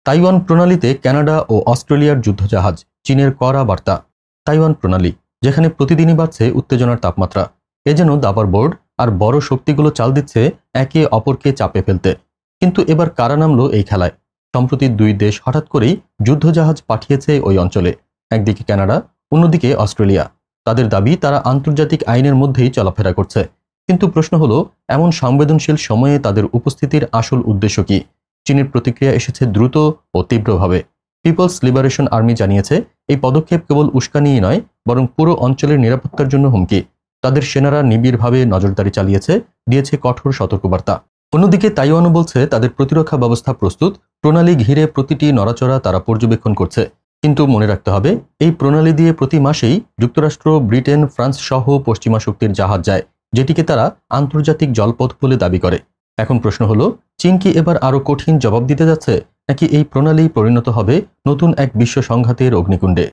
Taiwan প্রণালীতে Canada ও অস্ট্রেলিয়ার যুদ্ধজাহাজ, চীনের কড়া বার্তা। তাইওয়ান প্রণালী, যেখানে প্রতিদিনই বাড়ছে উত্তেজনার তাপমাত্রা, এ যেন দাবার বোর্ড, আর বড় শক্তিগুলো চাল দিচ্ছে একে অপরকে চাপে ফেলতে। কিন্তু এবার কারা নামলো এই খেলায়? সম্প্রতি দুই দেশ হঠাৎ করেই যুদ্ধজাহাজ পাঠিয়েছে ওই অঞ্চলে, একদিকে কানাডা, অন্যদিকে অস্ট্রেলিয়া। তাদের দাবি তারা আন্তর্জাতিক আইনের মধ্যেই চলাফেরা করছে। কিন্তু প্রশ্ন হলো, এমন সংবেদনশীল সময়ে তাদের উপস্থিতির আসল উদ্দেশ্য কি? চীনের প্রতিক্রিয়া এসেছে দ্রুত ও তীব্রভাবে। পিপলস লিবারেশন আর্মি জানিয়েছে, এই পদক্ষেপ কেবল উস্কানিই নয়, বরং পুরো অঞ্চলের নিরাপত্তার জন্য হুমকি। তাদের সেনারা নিবিড়ভাবে নজরদারি চালিয়েছে, দিয়েছে কঠোর সতর্কবার্তা। অন্যদিকে তাইওয়ানও বলছে তাদের প্রতিরক্ষা ব্যবস্থা প্রস্তুত, প্রণালী ঘিরে প্রতিটি নড়াচড়া তারা পর্যবেক্ষণ করছে। কিন্তু মনে রাখতে হবে, এই প্রণালী দিয়ে প্রতি মাসেই যুক্তরাষ্ট্র, ব্রিটেন, ফ্রান্স সহ পশ্চিমা শক্তির জাহাজ যায়, যেটিকে তারা আন্তর্জাতিক জলপথ বলে দাবি করে। এখন প্রশ্ন হলো, চীন কি এবার আরও কঠিন জবাব দিতে যাচ্ছে, নাকি এই প্রণালী পরিণত হবে নতুন এক বিশ্ব সংঘাতের অগ্নিকুণ্ডে?